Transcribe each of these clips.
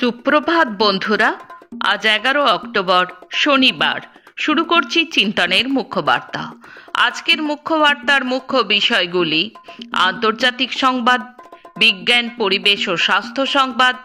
সুপ্রভাত বন্ধুরা। আজ 11 অক্টোবর শনিবার। শুরু করছি চিন্তনের মুখ্য বার্তা। আজকের মুখ্য বার্তার মুখ্য বিষয়গুলি: আন্তর্জাতিক সংবাদ, বিজ্ঞান, পরিবেশ ও স্বাস্থ্য সংবাদ,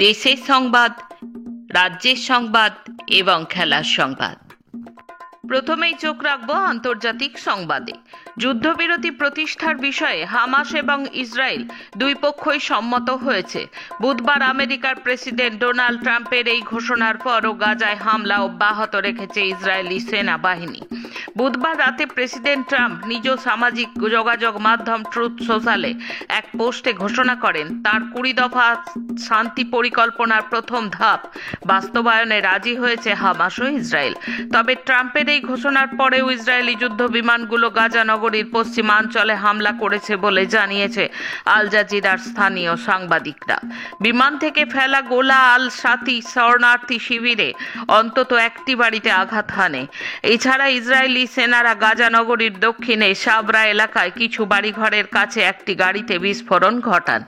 দেশের সংবাদ, রাজ্যের সংবাদ এবং খেলার সংবাদ। প্রথমেই চোখ রাখবো আন্তর্জাতিক সংবাদে। যুদ্ধবিরতি প্রতিষ্ঠার বিষয়ে হামাস এবং ইসরায়েল দুই পক্ষই সম্মত হয়েছে। বুধবার আমেরিকার প্রেসিডেন্ট ডোনাল্ড ট্রাম্পের এই ঘোষণার পরও গাজায় হামলা অব্যাহত রেখেছে ইসরায়েলি সেনাবাহিনী। বুধবার রাতে প্রেসিডেন্ট ট্রাম্প নিজ সামাজিক যোগাযোগ মাধ্যম ট্রুথ সোশ্যালে এক পোস্টে ঘোষণা করেন, তার 20 দফা শান্তি পরিকল্পনার প্রথম ধাপ বাস্তবায়নে রাজি হয়েছে হামাস ও ইসরায়েল। তবে ট্রাম্পের এই ঘোষণার পরেও ইসরায়েলি যুদ্ধ বিমানগুলো গাজা নগরীর পশ্চিমাঞ্চলে হামলা করেছে বলে জানিয়েছে আল জাজিরার স্থানীয় সাংবাদিকরা। বিমান থেকে ফেলা গোলা আল শাতি শরণার্থী শিবিরে অন্তত একটি বাড়িতে আঘাত হানে। এছাড়া ইসরায়েলি সেনারা গাজা নগরীর দক্ষিণে সাবরা এলাকায় কিছু বাড়িঘরের কাছে একটি গাড়িতে বিস্ফোরণ ঘটান।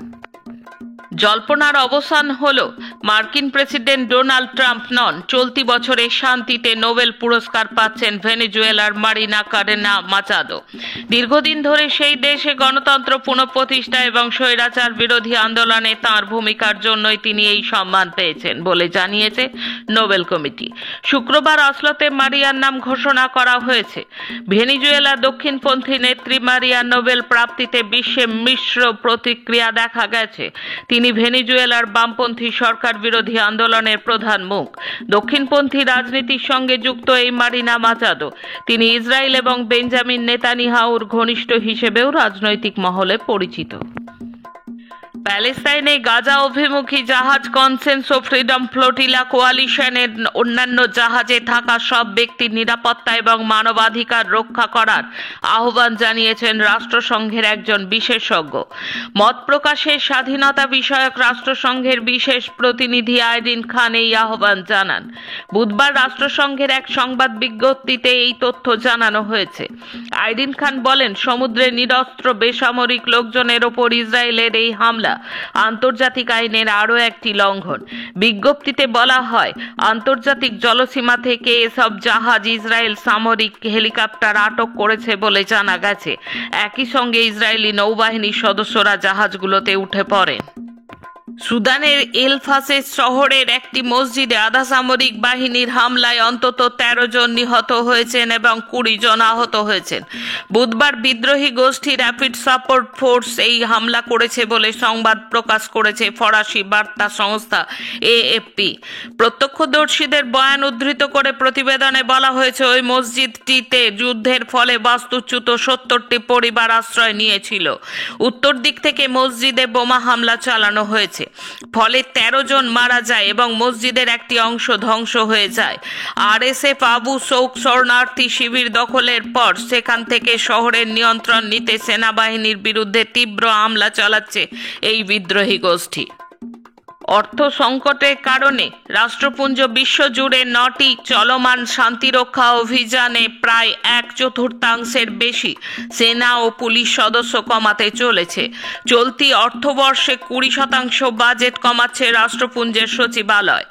জল্পনার অবসান হলো, মার্কিন প্রেসিডেন্ট ডোনাল্ড ট্রাম্প নন। চলতি বছরে শান্তিতে নোবেল পুরস্কার পাচ্ছেন ভেনেজুয়েলার মারিনা কারেনা মাচাদো। দীর্ঘদিন ধরে সেই দেশে গণতন্ত্র পুনঃপ্রতিষ্ঠা এবং স্বৈরাচার বিরোধী আন্দোলনে তাঁর ভূমিকার জন্যই তিনি এই সম্মান পেয়েছেন বলে জানিয়েছে নোবেল কমিটি। শুক্রবার অসলোতে মারিয়ার নাম ঘোষণা করা হয়েছে। ভেনেজুয়েলার দক্ষিণপন্থী নেত্রী মারিয়ার নোবেল প্রাপ্তিতে বিশ্বে মিশ্র প্রতিক্রিয়া দেখা গেছে। তিনি ভেনেজুয়েলার বামপন্থী সরকার বিরোধী আন্দোলনের প্রধান মুখ। দক্ষিণপন্থী রাজনীতির সঙ্গে যুক্ত এই মারিনা মাচাদো, তিনি ইসরায়েল এবং বেঞ্জামিন নেতানিয়াহুর ঘনিষ্ঠ হিসেবেও রাজনৈতিক মহলে পরিচিত। প্যালেস্তাইনে গাজা অভিমুখী জাহাজ কনসেন্স ও ফ্রিডম ফ্লোটিলা কোয়ালিশনের অন্যান্য জাহাজে থাকা সব ব্যক্তির নিরাপত্তা এবং মানবাধিকার রক্ষা করার আহ্বান জানিয়েছেন রাষ্ট্রসংঘের একজন বিশেষজ্ঞ। মত প্রকাশের স্বাধীনতা বিষয়ক রাষ্ট্রসংঘের বিশেষ প্রতিনিধি আইরিন খান এই আহ্বান জানান। বুধবার রাষ্ট্রসংঘের এক সংবাদ বিজ্ঞপ্তিতে এই তথ্য জানানো হয়েছে। আইরিন খান বলেন, সমুদ্রে নিরস্ত্র বেসামরিক লোকজনের ওপর ইসরায়েলের এই হামলা আন্তর্জাতিক আইনের আরও একটি লঙ্ঘন। বিজ্ঞপ্তিতে বলা হয়, আন্তর্জাতিক জলসীমা থেকে এসব জাহাজ ইসরায়েল সামরিক হেলিকপ্টার আটক করেছে বলে জানা গেছে। একই সঙ্গে ইসরায়েলি নৌবাহিনীর সদস্যরা জাহাজগুলোতে উঠে পড়েন। সুদানের এলফাসেস শহরের একটি মসজিদে আধা সামরিক বাহিনীর হামলায় অন্তত 13 জন নিহত হয়েছেন এবং 20 জন আহত হয়েছেন। বুধবার বিদ্রোহী গোষ্ঠী র্যাপিড সাপোর্ট ফোর্স এই হামলা করেছে বলে সংবাদ প্রকাশ করেছে ফরাসি বার্তা সংস্থা এএফপি। প্রত্যক্ষদর্শীদের বয়ান উদ্ধৃত করে প্রতিবেদনে বলা হয়েছে, ওই মসজিদটিতে যুদ্ধের ফলে বাস্তুচ্যুত 70টি পরিবার আশ্রয় নিয়েছিল। উত্তর দিক থেকে মসজিদে বোমা হামলা চালানো হয়েছে, ফলে 13 জন মারা যায় এবং মসজিদের একটি অংশ ধ্বংস হয়ে যায়। আরএসএফ আবু শৌক শরণার্থী শিবির দখলের পর সেখান থেকে শহরের নিয়ন্ত্রণ নিতে সেনাবাহিনীর বিরুদ্ধে তীব্র হামলা চালাচ্ছে এই বিদ্রোহী গোষ্ঠী। অর্থ সংকটের কারণে রাষ্ট্রপুঞ্জ বিশ্বজুড়ে 9টি চলমান শান্তিরক্ষা অভিযানে প্রায় 1/4 বেশি সেনা ও পুলিশ সদস্য কমাতে চলেছে। চলতি অর্থবর্ষে 20% বাজেট কমাচ্ছে রাষ্ট্রপুঞ্জের সচিবালয়।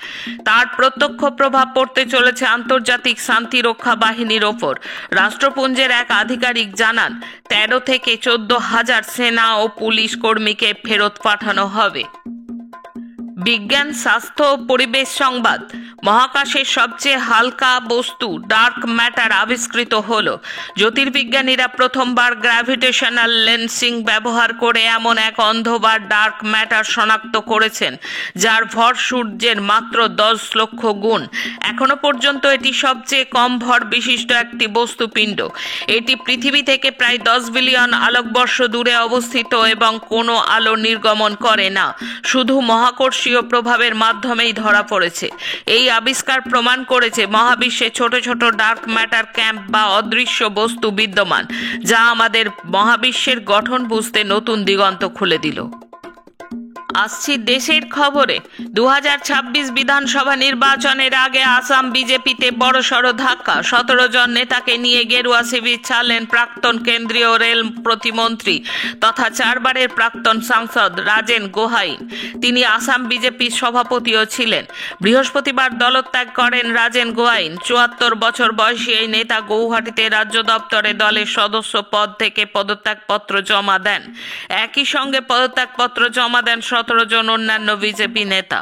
তার প্রত্যক্ষ প্রভাব পড়তে চলেছে আন্তর্জাতিক শান্তিরক্ষা বাহিনীর ওপর। রাষ্ট্রপুঞ্জের এক আধিকারিক জানান, 13 থেকে 14,000 সেনা ও পুলিশ কর্মীকে ফেরত পাঠানো হবে। বিজ্ঞান, স্বাস্থ্য ও পরিবেশ সংবাদ। মহাকাশের সবচেয়ে হালকা বস্তু ডার্ক ম্যাটার আবিষ্কৃত হলো। জ্যোতির্বিজ্ঞানীরা প্রথমবার গ্র্যাভিটেশনাল লেন্সিং ব্যবহার করে এমন এক অন্ধকার ডার্ক ম্যাটার শনাক্ত করেছেন যার ভর সূর্যের মাত্র 10 লক্ষ গুণ। এখনো পর্যন্ত এটি সবচেয়ে কম ভর বিশিষ্ট একটি বস্তুপিণ্ড। এটি পৃথিবী থেকে প্রায় 10 বিলিয়ন আলোকবর্ষ দূরে অবস্থিত এবং কোনো আলো নির্গমন করে না, শুধু মহাকর্ষীয় প্রভাবের মাধ্যমেই ধরা পড়েছে। এই আবিষ্কার প্রমাণ করেছে মহাবিশ্বে ছোট ছোট ডার্ক ম্যাটার ক্যাম্প বা অদৃশ্য বস্তু বিদ্যমান, যা আমাদের মহাবিশ্বের গঠন বুঝতে নতুন দিগন্ত খুলে দিল। আসছি দেশের খবরে। 2026 বিধানসভা নির্বাচনের আগে আসাম বিজেপিতে বড়সড় ধাক্কা। 17 জন নেতাকে নিয়ে গেরুয়া শিবির ছাড়লেন প্রাক্তন কেন্দ্রীয় রেল প্রতিমন্ত্রী তথা 4 বারের প্রাক্তন সাংসদ রাজেন গোহাইন। তিনি আসাম বিজেপির সভাপতিও ছিলেন। বৃহস্পতিবার দলত্যাগ করেন রাজেন গোহাইন। 74 বছর বয়সী এই নেতা গৌহাটিতে রাজ্য দপ্তরে দলের সদস্য পদ থেকে পদত্যাগপত্র জমা দেন। একই সঙ্গে পদত্যাগপত্র জমা দেন 17 জন অন্যান্য বিজেপি নেতা।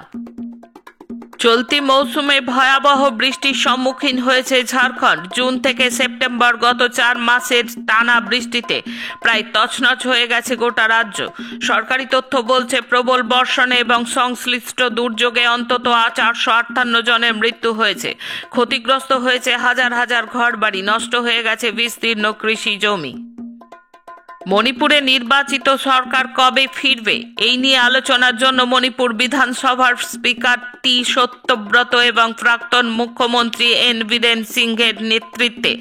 চলতি মৌসুমে ভয়াবহ বৃষ্টির সম্মুখীন হয়েছে ঝাড়খণ্ড। জুন থেকে সেপ্টেম্বর গত 4 মাসের টানা বৃষ্টিতে প্রায় তছনছ হয়ে গেছে গোটা রাজ্য। সরকারি তথ্য বলছে প্রবল বর্ষণে এবং সংশ্লিষ্ট দুর্যোগে অন্তত 458 জনের মৃত্যু হয়েছে। ক্ষতিগ্রস্ত হয়েছে হাজার হাজার ঘরবাড়ি, নষ্ট হয়ে গেছে বিস্তীর্ণ কৃষি জমি। মণিপুরে নির্বাচিত সরকার কবে ফিরবে, এই নিয়ে আলোচনার জন্য মণিপুর বিধানসভার স্পিকার টি সত্যব্রত এবং প্রাক্তন মুখ্যমন্ত্রী এন বীরেন সিংহের নেতৃত্বে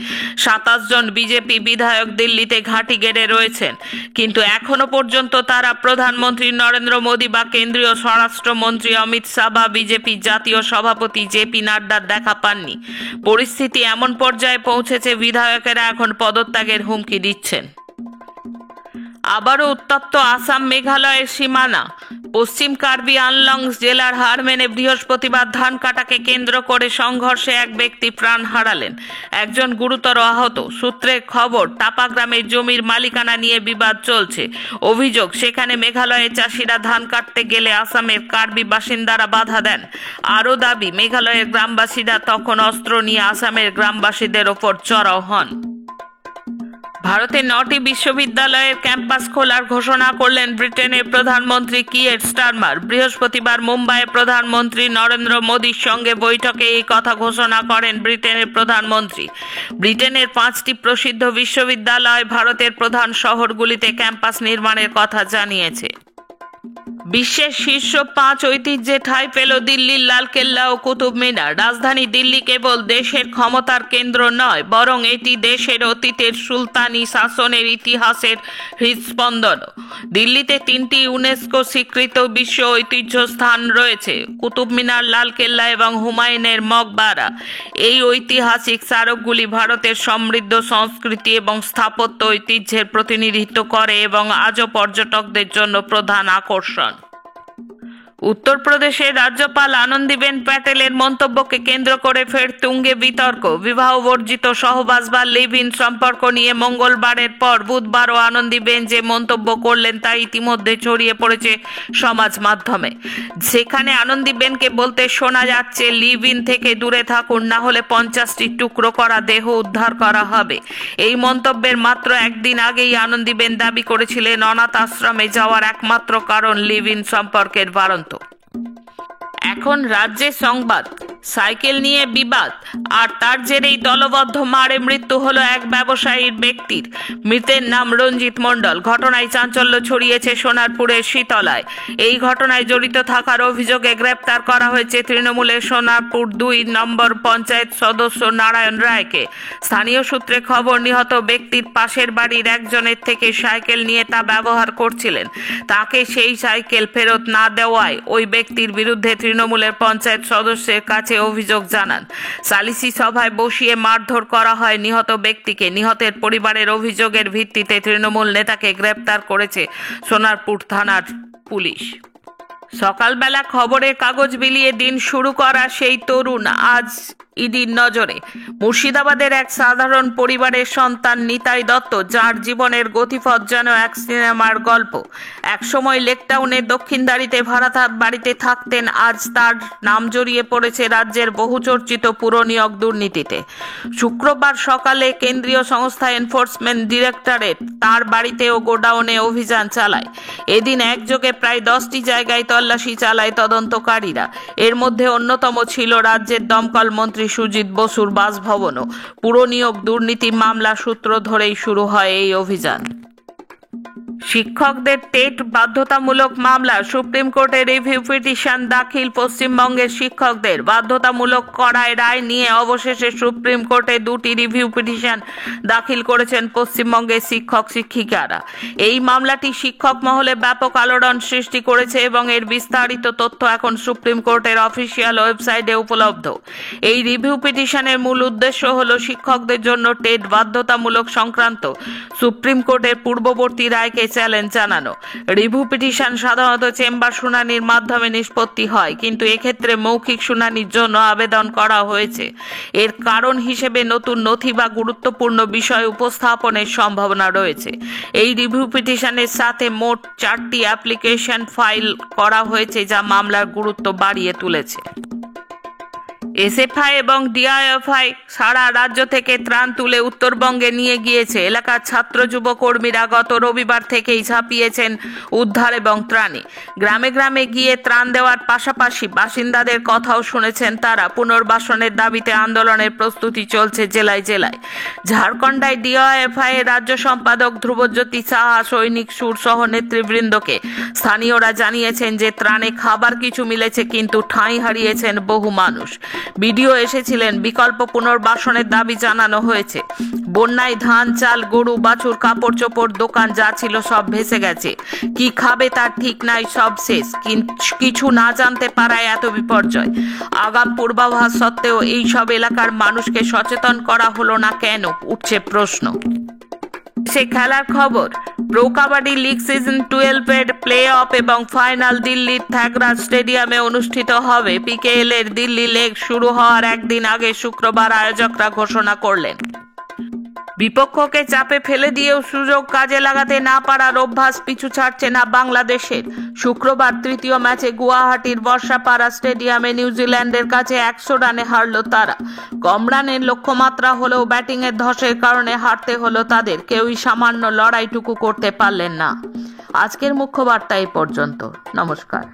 27 জন বিজেপি বিধায়ক দিল্লিতে ঘাঁটি গেড়ে রয়েছেন। কিন্তু এখনো পর্যন্ত তারা প্রধানমন্ত্রী নরেন্দ্র মোদী বা কেন্দ্রীয় স্বরাষ্ট্রমন্ত্রী অমিত শাহ বা বিজেপি জাতীয় সভাপতি জেপি নাড্ডার দেখা পাননি। পরিস্থিতি এমন পর্যায়ে পৌঁছেছে বিধায়কেরা এখন পদত্যাগের হুমকি দিচ্ছেন। আবারও উত্তপ্ত আসাম মেঘালয়ের সীমানা। পশ্চিম কার্বি আংলং জেলার হারমেনে বৃহস্পতিবার ধান কাটাকে কেন্দ্র করে সংঘর্ষে এক ব্যক্তি প্রাণ হারালেন, একজন গুরুতর আহত। সূত্রের খবর, টাপা গ্রামের জমির মালিকানা নিয়ে বিবাদ চলছে। অভিযোগ, সেখানে মেঘালয়ের চাষিরা ধান কাটতে গেলে আসামের কার্বি বাসিন্দারা বাধা দেন। আরও দাবি, মেঘালয়ের গ্রামবাসীরা তখন অস্ত্র নিয়ে আসামের গ্রামবাসীদের ওপর চড়াও হন। ভারতের 9টি বিশ্ববিদ্যালয়ের ক্যাম্পাস খোলার ঘোষণা করলেন ব্রিটেনের প্রধানমন্ত্রী কিয়ের স্টারমার। বৃহস্পতিবার মুম্বাইয়ে প্রধানমন্ত্রী নরেন্দ্র মোদীর সঙ্গে বৈঠকে এই কথা ঘোষণা করেন ব্রিটেনের প্রধানমন্ত্রী। ব্রিটেনের 5টি প্রসিদ্ধ বিশ্ববিদ্যালয় ভারতের প্রধান শহরগুলিতে ক্যাম্পাস নির্মাণের কথা জানিয়েছে। বিশ্বের শীর্ষ 5 ঐতিহ্যে ঠাঁই পেল দিল্লির লালকেল্লা ও কুতুব মিনার। রাজধানী দিল্লি কেবল দেশের ক্ষমতার কেন্দ্র নয়, বরং এটি দেশের অতীতের সুলতানি শাসনের ইতিহাসের হৃদস্পন্দন। দিল্লিতে 3টি ইউনেস্কো স্বীকৃত বিশ্ব ঐতিহ্য স্থান রয়েছে: কুতুব মিনার, লালকেল্লা এবং হুমায়ুনের মকবারা। এই ঐতিহাসিক স্মারকগুলি ভারতের সমৃদ্ধ সংস্কৃতি এবং স্থাপত্য ঐতিহ্যের প্রতিনিধিত্ব করে এবং আজও পর্যটকদের জন্য প্রধান আকর্ষণ। উত্তরপ্রদেশের রাজ্যপাল আনন্দীবেন প্যাটেলের মন্তব্যকে কেন্দ্র করে ফের তুঙ্গে বিতর্ক। বিবাহ বর্জিত সহবাস বা লিভ ইন সম্পর্ক নিয়ে মঙ্গলবারের পর বুধবারও আনন্দীবেন যে মন্তব্য করলেন তা ইতিমধ্যে ছড়িয়ে পড়েছে সমাজ মাধ্যমে। সেখানে আনন্দীবেনকে বলতে শোনা যাচ্ছে, লিভ ইন থেকে দূরে থাকুন, না হলে 50টি টুকরো করা দেহ উদ্ধার করা হবে। এই মন্তব্যের মাত্র একদিন আগেই আনন্দীবেন দাবি করেছিলেন অনাথ আশ্রমে যাওয়ার একমাত্র কারণ লিভ ইন সম্পর্কের বারন্ত। এখন রাজ্যের সংবাদ। সাইকেল নিয়ে বিবাদ আর তার জেরেই দলবদ্ধ মারে মৃত্যু হলো এক ব্যবসায়ীর ব্যক্তির। মৃতের নাম রঞ্জিত মণ্ডল। ঘটনায় চাঞ্চল্য ছড়িয়েছে সোনারপুরের শীতলায়। এই ঘটনায় জড়িত থাকার অভিযোগে গ্রেপ্তার করা হয়েছে তৃণমূলের সোনারপুর 2 নম্বর পঞ্চায়েত সদস্য নারায়ণ রায়কে। স্থানীয় সূত্রে খবর, নিহত ব্যক্তির পাশের বাড়ির একজনের থেকে সাইকেল নিয়ে তা ব্যবহার করছিলেন। তাকে সেই সাইকেল ফেরত না দেওয়ায় ওই ব্যক্তির বিরুদ্ধে তৃণমূলের পঞ্চায়েত সদস্যের কাছে অভিযোগ জানান। সালিসি সভায় বসিয়ে মারধর করা হয় নিহত ব্যক্তিকে। নিহতের পরিবারের অভিযোগের ভিত্তিতে তৃণমূল নেতাকে গ্রেপ্তার করেছে সোনারপুর থানার পুলিশ। সকালবেলা খবরের কাগজ বিলিয়ে দিন শুরু করা সেই তরুণ আজ ইডির নজরে। মুর্শিদাবাদের এক সাধারণ পরিবারের সন্তান নিতাই দত্ত, যার জীবনের গতিপথ যেন এক সিনেমার গল্প। একসময় লেকটাউনের দক্ষিণদারিতে ভাড়া বাড়িতে থাকতেন। আজ তার নাম জড়িয়ে পড়েছে রাজ্যের বহুচর্চিত পুরনিয়োগ দুর্নীতিতে। শুক্রবার সকালে কেন্দ্রীয় সংস্থা এনফোর্সমেন্ট ডিরেক্টরেট তার বাড়িতে ও গোডাউনে অভিযান চালায়। এদিন একযোগে প্রায় 10টি জায়গায় তল্লাশি চালায় তদন্তকারীরা। এর মধ্যে অন্যতম ছিল রাজ্যের দমকল মন্ত্রী সুজিত বসুর বাসভবনও। পুরনিয়োগ দুর্নীতি মামলা সূত্র ধরেই শুরু হয় এই অভিযান। শিক্ষকদের টেট বাধ্যতামূলক মামলা, সুপ্রিম কোর্টে রিভিউ পিটিশন দাখিল। পশ্চিমবঙ্গের শিক্ষকদের বাধ্যতামূলক করায় রায় নিয়ে অবশেষে সুপ্রিম কোর্টে দুটি রিভিউ পিটিশন দাখিল করেছেন পশ্চিমবঙ্গের শিক্ষক শিক্ষিকারা। এই মামলাটি শিক্ষক মহলে ব্যাপক আলোড়ন সৃষ্টি করেছে এবং এর বিস্তারিত তথ্য এখন সুপ্রিম কোর্টের অফিসিয়াল ওয়েবসাইটে উপলব্ধ। এই রিভিউ পিটিশনের মূল উদ্দেশ্য হল শিক্ষকদের জন্য টেট বাধ্যতামূলক সংক্রান্ত সুপ্রিম কোর্টের পূর্ববর্তী রায়কে চ্যালেঞ্জ জানানো। রিভিউ পিটিশন সাধারণত চেম্বার শুনানির মাধ্যমে নিষ্পত্তি হয়, কিন্তু এক্ষেত্রে মৌখিক শুনানির জন্য আবেদন করা হয়েছে। এর কারণ হিসেবে নতুন নথি বা গুরুত্বপূর্ণ বিষয় উপস্থাপনের সম্ভাবনা রয়েছে। এই রিভিউ পিটিশনের সাথে মোট 4টি অ্যাপ্লিকেশন ফাইল করা হয়েছে, যা মামলার গুরুত্ব বাড়িয়ে তুলেছে। এসএফআই এবং ডিআইএফআই সারা রাজ্য থেকে ত্রাণ তুলে উত্তরবঙ্গে নিয়ে গিয়েছে। এলাকার ছাত্র যুব কর্মীরা গত রবিবার থেকেই ঝাঁপিয়েছেন উদ্ধার এবং ত্রাণে। গ্রামে গ্রামে গিয়ে ত্রাণ দেওয়ার পাশাপাশি বাসিন্দাদের কথাও শুনেছেন তারা। পুনর্বাসনের দাবিতে আন্দোলনের প্রস্তুতি চলছে জেলায় জেলায়। ঝাড়খণ্ডায় ডিআইএফআই এর রাজ্য সম্পাদক ধ্রুবজ্যোতি সাহা সৈনিক সুর সহ নেতৃবৃন্দকে স্থানীয়রা জানিয়েছেন যে ত্রাণে খাবার কিছু মিলেছে, কিন্তু ঠাঁই হারিয়েছেন বহু মানুষ। ভিডিও এসেছিলেন, বিকল্প পুনর্বাসনের দাবি জানানো হয়েছে। বন্যায় ধান, চাল, গরু, বাছুর, কাপড় চোপড়, দোকান যা ছিল সব ভেসে গেছে। কি খাবে তার ঠিক নাই, সব শেষ। কিছু না জানতে পারায় এত বিপর্যয়। আগাম পূর্বাভাস সত্ত্বেও এই সব এলাকার মানুষকে সচেতন করা হলো না কেন, উঠছে প্রশ্ন। সে খেলার খবর, প্রো কাবাডি লিগ সিজন 12 এর প্লে অফ এবং ফাইনাল দিল্লির থ্যাগরাজ স্টেডিয়ামে অনুষ্ঠিত হবে। পিকেএল এর দিল্লি লেগ শুরু হওয়ার একদিন আগে শুক্রবার আয়োজকরা ঘোষণা করলেন। বিপক্ষকে চাপে ফেলে দিয়েও সুযোগ কাজে লাগাতে না পারার অভ্যাস পিছু ছাড়ছে না বাংলাদেশের। শুক্রবার তৃতীয় ম্যাচে গুয়াহাটির বর্ষাপাড়া স্টেডিয়ামে নিউজিল্যান্ডের কাছে 100 রানে হারল তারা। কম রানের লক্ষ্যমাত্রা হলেও ব্যাটিংয়ের ধসের কারণে হারতে হলো তাদের। কেউই সামান্য লড়াইটুকু করতে পারলেন না। আজকের মুখ্য বার্তা এই পর্যন্ত। নমস্কার।